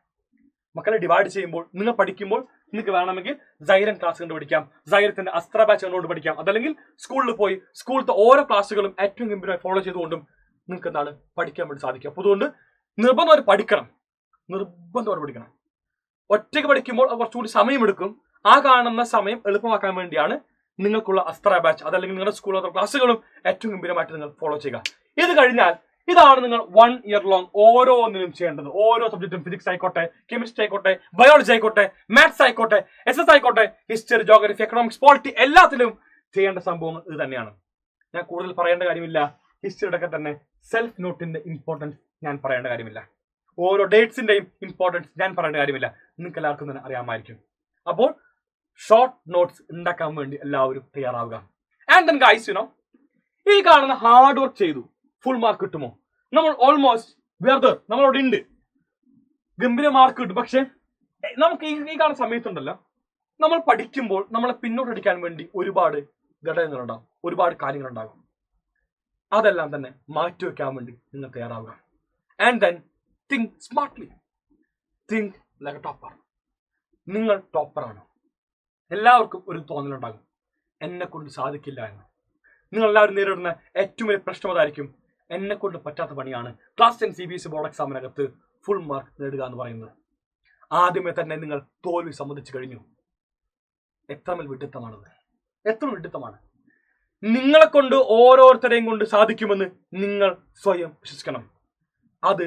മക്കളെ ഡിവൈഡ് ചെയ്യുമ്പോൾ നിങ്ങൾ പഠിക്കുമ്പോൾ നിങ്ങൾക്ക് വേണമെങ്കിൽ സൈലം ക്ലാസ് കണ്ട് പഠിക്കാം, സൈലത്തിന്റെ അസ്ത്ര ബാച്ച് കണ്ടുകൊണ്ട് പഠിക്കാം. അതല്ലെങ്കിൽ സ്കൂളിൽ പോയി സ്കൂളിലത്തെ ഓരോ ക്ലാസ്സുകളും ഏറ്റവും ഗംഭീരമായി ഫോളോ ചെയ്തുകൊണ്ടും നിങ്ങൾക്ക് എന്താണ് പഠിക്കാൻ വേണ്ടി സാധിക്കും. അപ്പോൾ അതുകൊണ്ട് നിർബന്ധമായിട്ട് പഠിക്കണം. ഒറ്റയ്ക്ക് പഠിക്കുമ്പോൾ കുറച്ചുകൂടി സമയമെടുക്കും. ആ കാണുന്ന സമയം എളുപ്പമാക്കാൻ വേണ്ടിയാണ് നിങ്ങൾക്കുള്ള അസ്ത്ര ബാച്ച്, അതല്ലെങ്കിൽ നിങ്ങളുടെ സ്കൂളിലത്തെ ക്ലാസ്സുകളും ഏറ്റവും ഗംഭീരമായിട്ട് നിങ്ങൾ ഫോളോ ചെയ്യുക. ഇത് കഴിഞ്ഞാൽ ഇതാണ് നിങ്ങൾ 1 ഇയർ ലോങ് ഓരോന്നിനും ചെയ്യേണ്ടത്. ഓരോ സബ്ജക്റ്റും, ഫിസിക്സ് ആയിക്കോട്ടെ, കെമിസ്ട്രി ആയിക്കോട്ടെ, ബയോളജി ആയിക്കോട്ടെ, മാത്സ് ആയിക്കോട്ടെ, SS ആയിക്കോട്ടെ, ഹിസ്റ്ററി, ജോഗ്രഫി, എക്കണോമിക്സ്, പോളിറ്റി, എല്ലാത്തിലും ചെയ്യേണ്ട സംഭവങ്ങൾ ഇത് തന്നെയാണ്. ഞാൻ കൂടുതൽ പറയേണ്ട കാര്യമില്ല. ഹിസ്റ്ററിയുടെ ഒക്കെ തന്നെ സെൽഫ് നോട്ടിന്റെ ഇമ്പോർട്ടൻസ് ഞാൻ പറയേണ്ട കാര്യമില്ല. ഓരോ ഡേറ്റ്സിന്റെയും ഇമ്പോർട്ടൻസ് ഞാൻ പറയേണ്ട കാര്യമില്ല. നിങ്ങൾക്ക് എല്ലാവർക്കും തന്നെ അറിയാമായിരിക്കും. അപ്പോൾ ഷോർട്ട് നോട്ട്സ് ഉണ്ടാക്കാൻ വേണ്ടി എല്ലാവരും തയ്യാറാവുക. ആൻഡ് ദെൻ ഗൈസ് ഈ കാണുന്ന ഹാർഡ് വർക്ക് ചെയ്തു ഫുൾ മാർക്ക് കിട്ടുമോ? നമ്മൾ ഓൾമോസ്റ്റ് വെറുതെ നമ്മളവിടെ ഉണ്ട്, ഗംഭീര മാർക്ക് കിട്ടും. പക്ഷെ നമുക്ക് ഈ കാണുന്ന സമയത്തുണ്ടല്ലോ, നമ്മൾ പഠിക്കുമ്പോൾ നമ്മളെ പിന്നോട്ടടിക്കാൻ വേണ്ടി ഒരുപാട് ഘടകങ്ങളുണ്ടാകും, ഒരുപാട് കാര്യങ്ങളുണ്ടാകും. അതെല്ലാം തന്നെ മാറ്റിവെക്കാൻ വേണ്ടി നിങ്ങൾ തയ്യാറാവുക. And then think smartly, think like a topper. നിങ്ങൾ ടോപ്പറാണ്. എല്ലാവർക്കും ഒരു തോന്നലുണ്ടാകും, എന്നെ കൊണ്ട് സാധിക്കില്ല എന്ന്. നിങ്ങൾ എല്ലാവരും നേരിടുന്ന ഏറ്റവും വലിയ പ്രശ്നം അതായിരിക്കും, എന്നെ കൊണ്ട് പറ്റാത്ത പണിയാണ് ക്ലാസ് 10 CBSE ബോർഡ് എക്സാമിനകത്ത് ഫുൾ മാർക്ക് നേടുക എന്ന് പറയുന്നത്. ആദ്യമേ തന്നെ നിങ്ങൾ തോൽവി സമ്മതിച്ചു കഴിഞ്ഞു. എത്രമേൽ വിഡിത്തമാണത്, എത്ര വിഡിത്തമാണ്. നിങ്ങളെ കൊണ്ട് ഓരോരുത്തരെയും കൊണ്ട് സാധിക്കുമെന്ന് നിങ്ങൾ സ്വയം വിശ്വസിക്കണം. അത്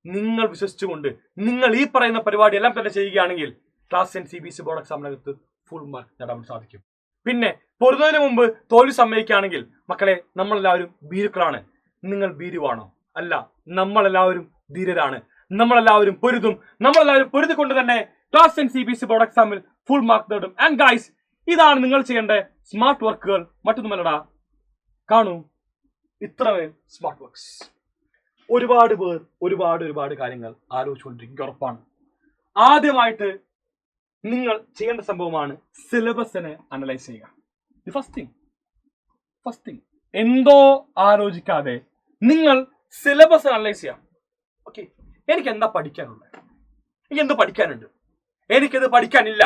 നിങ്ങൾ വിശ്വസിച്ചുകൊണ്ട് നിങ്ങൾ ഈ പറയുന്ന പരിപാടി എല്ലാം തന്നെ ചെയ്യുകയാണെങ്കിൽ ക്ലാസ് 10 CBSE ബോർഡ് എക്സാമിനകത്ത് ഫുൾ മാർക്ക് നേടാൻ സാധിക്കും. പിന്നെ പൊരുന്നതിന് മുമ്പ് തോൽവി സമ്മതിക്കുകയാണെങ്കിൽ മക്കളെ, നമ്മളെല്ലാവരും ഭീരുക്കളാണ്. നിങ്ങൾ ഭീരുവാണോ? അല്ല, നമ്മളെല്ലാവരും ധീരരാണ്. നമ്മളെല്ലാവരും പൊരുതും. നമ്മളെല്ലാവരും പൊരുതിക്കൊണ്ട് തന്നെ ക്ലാസ് 10 CBSE ബോർഡ് എക്സാമിൽ ഫുൾ മാർക്ക് നേടും. ആൻഡ് ഗൈസ്, ഇതാണ് നിങ്ങൾ ചെയ്യേണ്ട സ്മാർട്ട് വർക്കുകൾ. മറ്റൊന്നുമല്ലടാ, കാണൂ ഇത്രമേൽ സ്മാർട്ട് വർക്ക്സ്. ഒരുപാട് പേർ ഒരുപാട് കാര്യങ്ങൾ ആലോചിച്ചുകൊണ്ടിരിക്കും, ഉറപ്പാണ്. ആദ്യമായിട്ട് നിങ്ങൾ ചെയ്യേണ്ട സംഭവമാണ് സിലബസിനെ അനലൈസ് ചെയ്യുക. ഫസ്റ്റ് തിങ് എന്തോ ആലോചിക്കാതെ നിങ്ങൾ സിലബസ് അനലൈസ് ചെയ്യാം. ഓക്കെ, എനിക്ക് എന്താ പഠിക്കാനുള്ളത്? എനിക്ക് എന്ത് പഠിക്കാനുണ്ട്? എനിക്കത് പഠിക്കാനില്ല.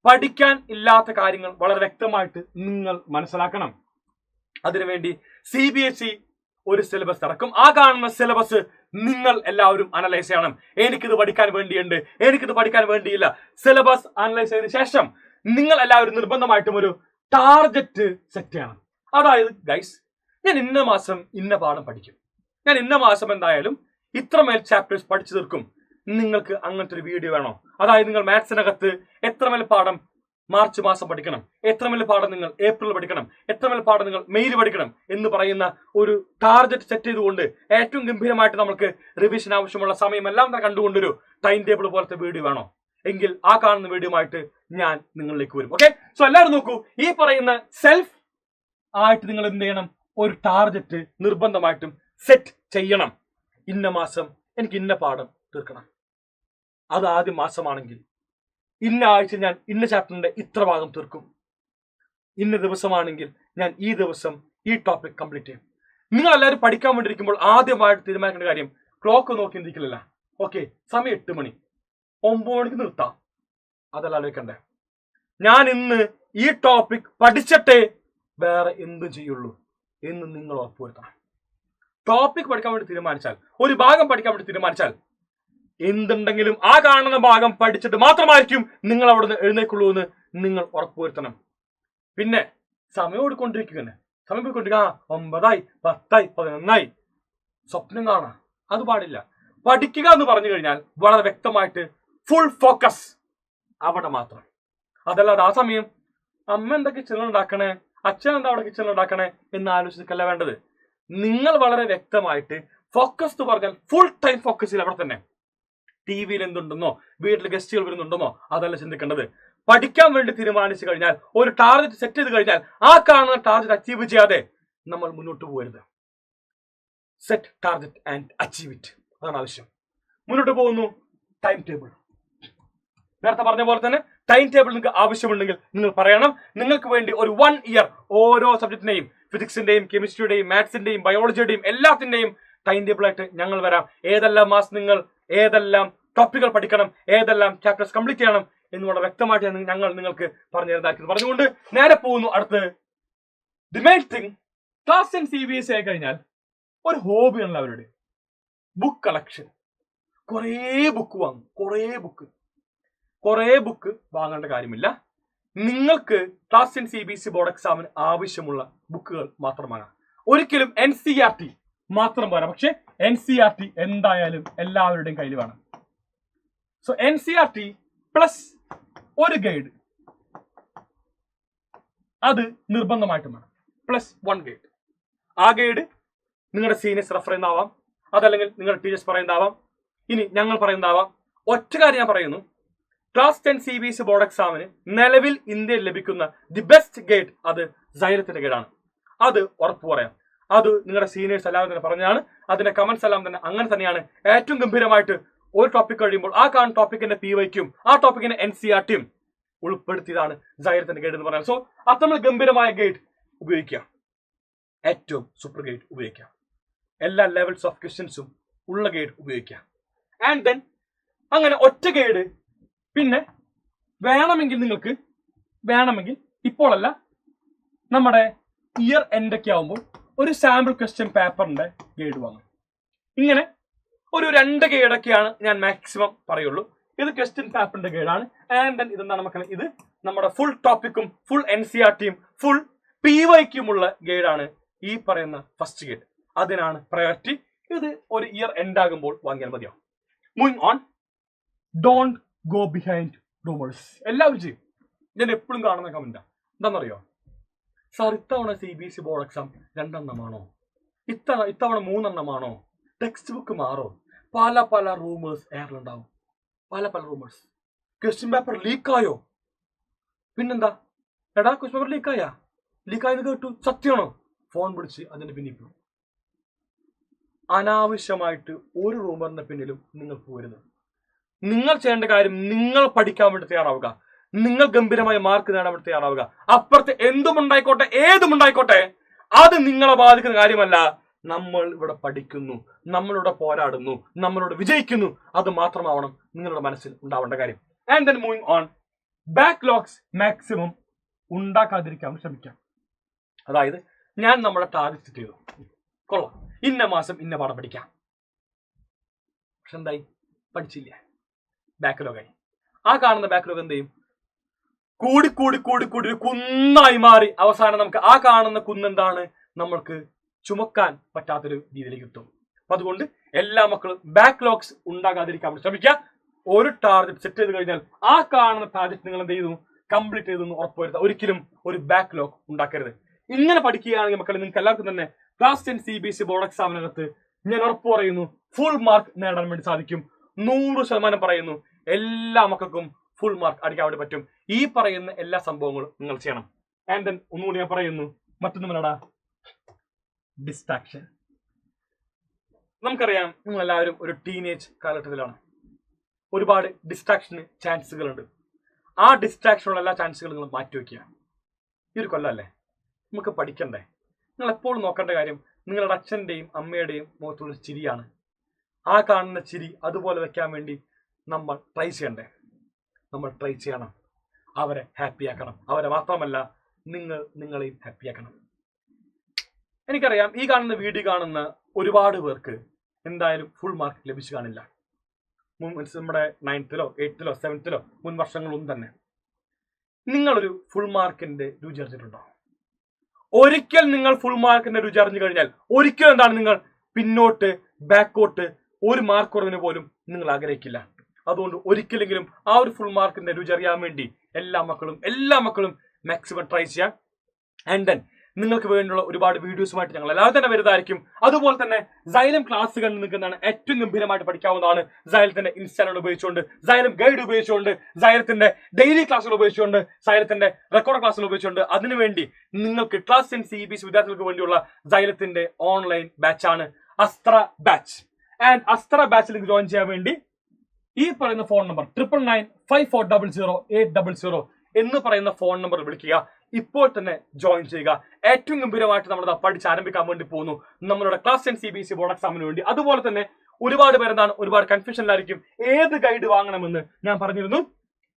പഠിക്കാൻ ഇല്ലാത്ത കാര്യങ്ങൾ വളരെ വ്യക്തമായിട്ട് നിങ്ങൾ മനസ്സിലാക്കണം. അതിനുവേണ്ടി CBSE ഒരു സിലബസ് ഇറക്കും. ആ കാണുന്ന സിലബസ് നിങ്ങൾ എല്ലാവരും അനലൈസ് ചെയ്യണം. എനിക്കിത് പഠിക്കാൻ വേണ്ടിയുണ്ട്, എനിക്കിത് പഠിക്കാൻ വേണ്ടിയില്ല. സിലബസ് അനലൈസ് ചെയ്തതിനു ശേഷം നിങ്ങൾ എല്ലാവരും നിർബന്ധമായിട്ടും ഒരു ടാർഗറ്റ് സെറ്റ് ചെയ്യണം. അതായത് ഗൈസ്, ഞാൻ ഇന്ന മാസം ഇന്ന പാഠം പഠിക്കും, ഞാൻ ഇന്ന മാസം എന്തായാലും ഇത്രമേൽ ചാപ്റ്റേഴ്സ് പഠിച്ചു തീർക്കും. നിങ്ങൾക്ക് അങ്ങനത്തെ ഒരു വീഡിയോ വേണോ? അതായത് നിങ്ങൾ മാത്സിനകത്ത് എത്രമേൽ പാഠം മാർച്ച് മാസം പഠിക്കണം, എത്രമേൽ പാഠം നിങ്ങൾ ഏപ്രിൽ പഠിക്കണം, എത്രമേൽ പാഠം നിങ്ങൾ മെയ്യിൽ പഠിക്കണം എന്ന് പറയുന്ന ഒരു ടാർഗറ്റ് സെറ്റ് ചെയ്തുകൊണ്ട് ഏറ്റവും ഗംഭീരമായിട്ട് നമുക്ക് റിവിഷൻ ആവശ്യമുള്ള സമയമെല്ലാം തന്നെ കണ്ടുകൊണ്ടൊരു ടൈം ടേബിൾ പോലത്തെ വീഡിയോ വേണോ? എങ്കിൽ ആ കാണുന്ന വീഡിയോ ആയിട്ട് ഞാൻ നിങ്ങളിലേക്ക് വരും. ഓക്കെ, സോ എല്ലാവരും നോക്കൂ, ഈ പറയുന്ന സെൽഫ് ആയിട്ട് നിങ്ങൾ എന്ത് ചെയ്യണം? ഒരു ടാർഗറ്റ് നിർബന്ധമായിട്ടും സെറ്റ് ചെയ്യണം. ഇന്ന മാസം എനിക്ക് ഇന്ന പാഠം തീർക്കണം. അത് ആദ്യ മാസമാണെങ്കിൽ ഇന്ന ആഴ്ച ഞാൻ ഇന്ന ചാപ്റ്ററിന്റെ ഇത്ര ഭാഗം തീർക്കും. ഇന്ന ദിവസമാണെങ്കിൽ ഞാൻ ഈ ദിവസം ഈ ടോപ്പിക് കംപ്ലീറ്റ് ചെയ്യും. നിങ്ങൾ എല്ലാവരും പഠിക്കാൻ വേണ്ടിയിരിക്കുമ്പോൾ ആദ്യമായിട്ട് തീരുമാനിക്കേണ്ട കാര്യം ക്ലോക്ക് നോക്കി നിൽക്കില്ല. ഓക്കെ, സമയം 8 മണി, 9 മണിക്ക് നിർത്താം. അതല്ല ആലോചിക്കണ്ടേ, ഞാൻ ഇന്ന് ഈ ടോപ്പിക് പഠിച്ചിട്ടേ വേറെ എന്തും ചെയ്യുള്ളൂ എന്ന് നിങ്ങൾ ഉറപ്പുവരുത്തണം. ടോപ്പിക് പഠിക്കാൻ വേണ്ടി തീരുമാനിച്ചാൽ, ഒരു ഭാഗം പഠിക്കാൻ വേണ്ടി തീരുമാനിച്ചാൽ എന്തുണ്ടെങ്കിലും ആ കാണുന്ന ഭാഗം പഠിച്ചിട്ട് മാത്രമായിരിക്കും നിങ്ങൾ അവിടുന്ന് എഴുന്നേക്കുള്ളൂ എന്ന് നിങ്ങൾ ഉറപ്പുവരുത്തണം. പിന്നെ സമയം ഓടിക്കൊണ്ടിരിക്കുകയാണ്, സമയം പോയിക്കൊണ്ടിരിക്കുക. 9 ആയി, 10 ആയി, 11 ആയി, സ്വപ്നം കാണാം. അത് പാടില്ല. പഠിക്കുക എന്ന് പറഞ്ഞു കഴിഞ്ഞാൽ വളരെ വ്യക്തമായിട്ട് ഫുൾ ഫോക്കസ് അവിടെ മാത്രം. അതല്ലാതെ ആ സമയം അമ്മ എന്താ കിച്ചണിൽ ഉണ്ടാക്കണേ, അച്ഛൻ എന്താ അവിടെ കിച്ചണിൽ ഉണ്ടാക്കണേ എന്ന് ആലോചിക്കല്ല വേണ്ടത്. നിങ്ങൾ വളരെ വ്യക്തമായിട്ട് ഫോക്കസ് എന്ന് പറഞ്ഞാൽ ഫുൾ ടൈം ഫോക്കസിൽ അവിടെ തന്നെ. TV-യിൽ എന്തുണ്ടെന്നോ, വീട്ടിൽ ഗസ്റ്റുകൾ വരുന്നുണ്ടെന്നോ അതല്ല ചിന്തിക്കേണ്ടത്. പഠിക്കാൻ വേണ്ടി തീരുമാനിച്ചു കഴിഞ്ഞാൽ, ഒരു ടാർഗറ്റ് സെറ്റ് ചെയ്ത് കഴിഞ്ഞാൽ ആ കാണുന്ന ടാർഗറ്റ് അച്ചീവ് ചെയ്യാതെ നമ്മൾ മുന്നോട്ട് പോകരുത്. Set target and achieve it, അതാണ് ആവശ്യം. മുന്നോട്ട് പോകുന്നു. ടൈം ടേബിൾ നേരത്തെ പറഞ്ഞ പോലെ തന്നെ ടൈം ടേബിൾ നിങ്ങൾക്ക് ആവശ്യമുണ്ടെങ്കിൽ നിങ്ങൾ പറയണം. നിങ്ങൾക്ക് വേണ്ടി ഒരു 1 ഇയർ ഓരോ സബ്ജക്റ്റിന്റെയും, ഫിസിക്സിന്റെയും കെമിസ്ട്രിയുടെയും മാത്സിന്റെയും ബയോളജിയുടെയും എല്ലാത്തിന്റെയും ടൈം ടേബിൾ ആയിട്ട് ഞങ്ങൾ വരാം. ഏതെല്ലാം മാസം നിങ്ങൾ ഏതെല്ലാം ടോപ്പിക്കുകൾ പഠിക്കണം, ഏതെല്ലാം ചാപ്റ്റേഴ്സ് കംപ്ലീറ്റ് ചെയ്യണം എന്നുള്ള വ്യക്തമായിട്ട് ഞങ്ങൾ നിങ്ങൾക്ക് പറഞ്ഞു തരുന്നതായിരിക്കും. പറഞ്ഞുകൊണ്ട് നേരെ പോകുന്നു അടുത്ത്. The main thing, class 10 CBSE ആയി കഴിഞ്ഞാൽ ഒരു ഹോബിയാണല്ലോ അവരുടെ ബുക്ക് കളക്ഷൻ. കുറേ ബുക്ക് വാങ്ങും, കുറേ ബുക്ക് വാങ്ങേണ്ട കാര്യമില്ല. നിങ്ങൾക്ക് ക്ലാസ് 10 CBSE ബോർഡ് എക്സാമിന് ആവശ്യമുള്ള ബുക്കുകൾ മാത്രം വാങ്ങാം. ഒരിക്കലും NCERT മാത്രം പോരാ, പക്ഷെ NCERT എന്തായാലും എല്ലാവരുടെയും കയ്യിൽ വേണം. സോ NCERT പ്ലസ് ഒരു ഗൈഡ്, അത് നിർബന്ധമായിട്ടും വേണം. +1 ഗൈഡ്. ആ ഗൈഡ് നിങ്ങളുടെ സീനിയേഴ്സ് റെഫർ ചെയ്യുന്നതാവാം, അതല്ലെങ്കിൽ നിങ്ങളുടെ ടീച്ചേഴ്സ് പറയുന്നതാവാം, ഇനി ഞങ്ങൾ പറയുന്നതാവാം. ഒറ്റ കാര്യം ഞാൻ പറയുന്നു, ക്ലാസ് 10 CBSE ബോർഡ് എക്സാമിന് നിലവിൽ ഇന്ത്യയിൽ ലഭിക്കുന്ന ദി ബെസ്റ്റ് ഗൈഡ് അത് സൈലത്തിന്റെ ഗൈഡാണ്. അത് ഉറപ്പ് പറയാം. അത് നിങ്ങളുടെ സീനിയേഴ്സ് എല്ലാവരും തന്നെ പറഞ്ഞാണ്. അതിന്റെ കമന്റ്സ് എല്ലാം തന്നെ അങ്ങനെ തന്നെയാണ്. ഏറ്റവും ഗംഭീരമായിട്ട് ഒരു ടോപ്പിക് കഴിയുമ്പോൾ ആ കാണുന്ന ടോപ്പിക്കിന്റെ PYQയും ആ ടോപ്പിക്കിന്റെ NCERTയും ഉൾപ്പെടുത്തിയതാണ് സൈലത്തിന്റെ ഗൈഡ് എന്ന് പറഞ്ഞാൽ. സോ അത്തരം ഗംഭീരമായ ഗൈഡ് ഉപയോഗിക്കുക, ഏറ്റവും സൂപ്പർ ഗൈഡ് ഉപയോഗിക്കുക, എല്ലാ ലെവൽസ് ഓഫ് ക്വസ്റ്റ്യൻസും ഉള്ള ഗൈഡ് ഉപയോഗിക്കുക. ആൻഡ് ദെൻ അങ്ങനെ ഒറ്റ ഗൈഡ്. പിന്നെ വേണമെങ്കിൽ ഇപ്പോഴല്ല, നമ്മുടെ ഇയർ എൻഡൊക്കെ ആവുമ്പോൾ ഒരു സാമ്പിൾ ക്വസ്റ്റ്യൻ പേപ്പറിന്റെ ഗൈഡ് വാങ്ങും. ഇങ്ങനെ ഒരു 2 ഗൈഡൊക്കെയാണ് ഞാൻ മാക്സിമം പറയുള്ളൂ. ഇത് ക്വസ്റ്റ്യൻ പേപ്പറിന്റെ ഗൈഡാണ്. ആൻഡ് ദെൻ ഇതെന്താണ് മക്കളെ, ഇത് നമ്മുടെ ഫുൾ ടോപ്പിക്കും ഫുൾ NCERTയും ഫുൾ PYQമുള്ള ഗൈഡാണ് ഈ പറയുന്ന ഫസ്റ്റ് ഗൈഡ്. അതിനാണ് പ്രയോറിറ്റി. ഇത് ഒരു ഇയർ എൻഡ് ആകുമ്പോൾ വാങ്ങിയാൽ മതിയാവും. Moving on, don't go behind rumours. എല്ലാവരും ചെയ്യും. ഞാൻ എപ്പോഴും കാണുന്ന കമന്റാ, എന്താണെന്നറിയോ, സാർ ഇത്തവണ CBSE ബോർഡ് എക്സാം 2 എണ്ണമാണോ, ഇത്തവണ 3 എണ്ണമാണോ, ടെക്സ്റ്റ് ബുക്ക് മാറോ, പല റൂമേഴ്സ് എയറിലുണ്ടാവും. പല റൂമേഴ്സ്. Question paper ലീക്കായോ? പിന്നെന്താ, എടാ ക്വസ്റ്റ്യൻ പേപ്പർ ലീക്കായെന്ന് കേട്ടു, സത്യമാണോ? ഫോൺ വിളിച്ച് അതിന്റെ പിന്നിൽ പോകും. അനാവശ്യമായിട്ട് ഒരു റൂമറിന്റെ പിന്നിലും നിങ്ങൾ പോരുന്നത്. നിങ്ങൾ ചെയ്യേണ്ട കാര്യം, നിങ്ങൾ പഠിക്കാൻ വേണ്ടി തയ്യാറാവുക, നിങ്ങൾ ഗംഭീരമായ മാർക്ക് നേടാൻ വേണ്ടി തയ്യാറാവുക. അപ്പുറത്ത് എന്തുമുണ്ടായിക്കോട്ടെ, ഏതുമുണ്ടായിക്കോട്ടെ, അത് നിങ്ങളെ ബാധിക്കുന്ന കാര്യമല്ല. നമ്മൾ ഇവിടെ പഠിക്കുന്നു, നമ്മളിവിടെ പോരാടുന്നു, നമ്മളിവിടെ വിജയിക്കുന്നു. അത് മാത്രമാവണം നിങ്ങളുടെ മനസ്സിൽ ഉണ്ടാവേണ്ട കാര്യം. And then moving on, backlogs maximum ഉണ്ടാക്കാതിരിക്കാൻ ശ്രമിക്കാം. അതായത് ഞാൻ നമ്മുടെ ടാർഗറ്റ് സെറ്റ് ചെയ്തു, കൊള്ളാം, ഇന്ന മാസം ഇന്ന പാഠം പഠിക്കാം. പക്ഷെ എന്തായി, പഠിച്ചില്ല, ബാക്ക്ലോഗായി. ആ കാണുന്ന ബാക്ക്ലോഗ് എന്ത് ചെയ്യും, കൂടി ഒരു കുന്നായി മാറി അവസാനം നമുക്ക് ആ കാണുന്ന കുന്നെന്താണ്, നമ്മൾക്ക് ചുമക്കാൻ പറ്റാത്തൊരു രീതിയിലേക്ക് കിട്ടും. അപ്പൊ അതുകൊണ്ട് എല്ലാ മക്കളും ബാക്ക്ലോഗ്സ് ഉണ്ടാകാതിരിക്കാൻ ശ്രമിക്കുക. ഒരു ടാർഗറ്റ് സെറ്റ് ചെയ്ത് കഴിഞ്ഞാൽ ആ കാണുന്ന ടാർഗറ്റ് നിങ്ങൾ എന്ത് ചെയ്തു, കംപ്ലീറ്റ് ചെയ്തെന്ന് ഉറപ്പുവരുത്തുക. ഒരിക്കലും ഒരു ബാക്ക്ലോഗ് ഉണ്ടാക്കരുത്. ഇങ്ങനെ പഠിക്കുകയാണെങ്കിൽ മക്കളെ നിങ്ങൾക്ക് എല്ലാവർക്കും തന്നെ ക്ലാസ് 10 CBSE ബോർഡ് എക്സാമിനകത്ത് ഞാൻ ഉറപ്പ് പറയുന്നു ഫുൾ മാർക്ക് നേടാൻ വേണ്ടി സാധിക്കും. 100% പറയുന്നു, എല്ലാ മക്കൾക്കും ഫുൾ മാർക്ക് അടിക്കാൻ വേണ്ടി പറ്റും. ഈ പറയുന്ന എല്ലാ സംഭവങ്ങളും നിങ്ങൾ ചെയ്യണം. ആൻഡ് ദെൻ ഒന്നുകൂടി ഞാൻ പറയുന്നു, മറ്റൊന്നുമല്ലടാ, ഡിസ്ട്രാക്ഷൻ. നമുക്കറിയാം നിങ്ങൾ എല്ലാവരും ഒരു ടീനേജ് കാലഘട്ടത്തിലാണ്. ഒരുപാട് ഡിസ്ട്രാക്ഷന് ചാൻസുകളുണ്ട്. ആ ഡിസ്ട്രാക്ഷനുള്ള എല്ലാ ചാൻസുകളും നിങ്ങൾ മാറ്റിവെക്കുക. ഈ ഒരു കൊല്ലമല്ലേ, നമുക്ക് പഠിക്കണ്ടേ? നിങ്ങൾ എപ്പോഴും നോക്കേണ്ട കാര്യം നിങ്ങളുടെ അച്ഛൻ്റെയും അമ്മയുടെയും മുഖത്തുള്ള ചിരിയാണ്. ആ കാണുന്ന ചിരി അതുപോലെ വെക്കാൻ വേണ്ടി നമ്മൾ ട്രൈ ചെയ്യണ്ടേ? നമ്മൾ ട്രൈ ചെയ്യണം. അവരെ ഹാപ്പിയാക്കണം. അവരെ മാത്രമല്ല, നിങ്ങളെയും ഹാപ്പിയാക്കണം. എനിക്കറിയാം ഈ കാണുന്ന വീഡിയോ കാണുന്ന ഒരുപാട് പേർക്ക് എന്തായാലും ഫുൾ മാർക്ക് ലഭിച്ചു കാണില്ല. നമ്മുടെ 9th-ലോ 8th-ലോ 7th-ലോ മുൻ വർഷങ്ങളൊന്നും തന്നെ. നിങ്ങളൊരു ഫുൾ മാർക്കിന്റെ രുചി അറിഞ്ഞിട്ടുണ്ടോ? ഒരിക്കൽ നിങ്ങൾ ഫുൾ മാർക്കിന്റെ രുചി അറിഞ്ഞു കഴിഞ്ഞാൽ ഒരിക്കലും എന്താണ്, നിങ്ങൾ പിന്നോട്ട് ബാക്കോട്ട് ഒരു മാർക്ക് കുറവിന് പോലും നിങ്ങൾ ആഗ്രഹിക്കില്ല. അതുകൊണ്ട് ഒരിക്കലെങ്കിലും ആ ഒരു ഫുൾ മാർക്കിന്റെ രുചി അറിയാൻ വേണ്ടി എല്ലാ മക്കളും മാക്സിമം ട്രൈ ചെയ്യാം. ആൻഡ് ദെൻ നിങ്ങൾക്ക് വേണ്ടിയുള്ള ഒരുപാട് വീഡിയോസുമായിട്ട് ഞങ്ങൾ എല്ലാവരും തന്നെ വരുന്നതായിരിക്കും. അതുപോലെ തന്നെ സൈലം ക്ലാസ്സുകൾ നിൽക്കുന്നതാണ് ഏറ്റവും ഗംഭീരമായിട്ട് പഠിക്കാവുന്നതാണ്. സൈലത്തിന്റെ ഇൻസ്റ്റാൾ ഉപയോഗിച്ചുകൊണ്ട്, സൈലം ഗൈഡ് ഉപയോഗിച്ചുകൊണ്ട്, സൈലത്തിന്റെ ഡെയിലി ക്ലാസ്സുകൾ ഉപയോഗിച്ചുകൊണ്ട്, സൈലത്തിന്റെ റെക്കോർഡ് ക്ലാസ്സുകൾ ഉപയോഗിച്ചുകൊണ്ട്, അതിനുവേണ്ടി നിങ്ങൾക്ക് ക്ലാസ് 10 CBSE വിദ്യാർത്ഥികൾക്ക് വേണ്ടിയുള്ള സൈലത്തിന്റെ ഓൺലൈൻ ബാച്ചാണ് അസ്ത്ര ബാച്ച്. ആൻഡ് അസ്ത്ര ബാച്ചിൽ ജോയിൻ ചെയ്യാൻ വേണ്ടി ഈ പറയുന്ന ഫോൺ നമ്പർ 9995400800 എന്ന് പറയുന്ന ഫോൺ നമ്പർ വിളിക്കുക. ഇപ്പോൾ തന്നെ ജോയിൻ ചെയ്യുക. ഏറ്റവും ഗംഭീരമായിട്ട് നമ്മൾ പഠിച്ച് ആരംഭിക്കാൻ വേണ്ടി പോകുന്നു നമ്മളുടെ ക്ലാസ് 10 CBSE ബോർഡ് എക്സാമിന് വേണ്ടി. അതുപോലെ തന്നെ ഒരുപാട് പേരെന്താണ്, ഒരുപാട് കൺഫ്യൂഷനിലായിരിക്കും ഏത് ഗൈഡ് വാങ്ങണമെന്ന് ഞാൻ പറഞ്ഞിരുന്നു.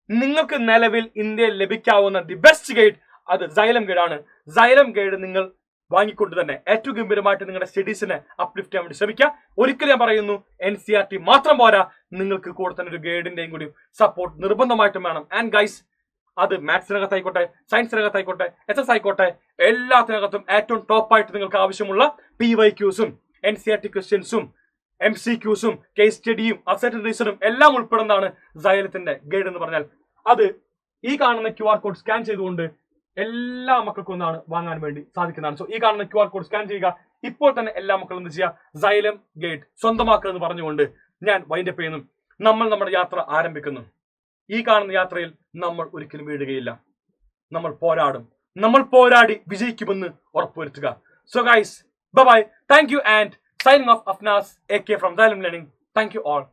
നിങ്ങൾക്ക് നിലവിൽ ഇന്ത്യയിൽ ലഭിക്കാവുന്ന ദി ബെസ്റ്റ് ഗൈഡ് അത് സൈലം ഗൈഡാണ്. സൈലം ഗൈഡ് നിങ്ങൾ വാങ്ങിക്കൊണ്ട് തന്നെ ഏറ്റവും ഗംഭീരമായിട്ട് നിങ്ങളുടെ സ്റ്റഡീസിനെ അപ്ലിഫ്റ്റ് ചെയ്യാൻ വേണ്ടി ശ്രമിക്കുക. ഒരിക്കലും ഞാൻ പറയുന്നു NCERT മാത്രം പോരാ, നിങ്ങൾക്ക് കൂടെ തന്നെ ഒരു ഗൈഡിന്റെയും കൂടി സപ്പോർട്ട് നിർബന്ധമായിട്ടും വേണം. ആൻഡ് ഗൈസ്, അത് മാത്സിനകത്തായിക്കോട്ടെ, സയൻസിനകത്തായിക്കോട്ടെ, SS ആയിക്കോട്ടെ, എല്ലാത്തിനകത്തും ഏറ്റവും ടോപ്പായിട്ട് നിങ്ങൾക്ക് ആവശ്യമുള്ള PYQസും NCERT ക്വസ്റ്റ്യൻസും MCQസും കേസ് സ്റ്റഡിയും അസൈൻമെന്റ് റീസണും എല്ലാം ഉൾപ്പെടുന്നതാണ് സൈലത്തിന്റെ ഗൈഡ് എന്ന് പറഞ്ഞാൽ. അത് ഈ കാണുന്ന QR കോഡ് സ്കാൻ ചെയ്തുകൊണ്ട് എല്ലാ മക്കൾക്കും ഒന്നാണ് വാങ്ങാൻ വേണ്ടി സാധിക്കുന്നതാണ്. സോ ഈ കാണുന്ന QR കോഡ് സ്കാൻ ചെയ്യുക. ഇപ്പോൾ തന്നെ എല്ലാ മക്കളും എന്ത് ചെയ്യുക, Xylem Glide സ്വന്തമാക്കുക എന്ന് പറഞ്ഞുകൊണ്ട് ഞാൻ വൈൻഡപ്പ് ചെയ്യുന്നു. നമ്മൾ നമ്മുടെ യാത്ര ആരംഭിക്കുന്നു. ഈ കാണുന്ന യാത്രയിൽ നമ്മൾ ഒരിക്കലും വീഴുകയില്ല. നമ്മൾ പോരാടും. നമ്മൾ പോരാടി വിജയിക്കുമെന്ന് ഉറപ്പുവരുത്തുക. So guys, bye bye. Thank you and signing off Afnas AK from Xylem Learning. Thank you all.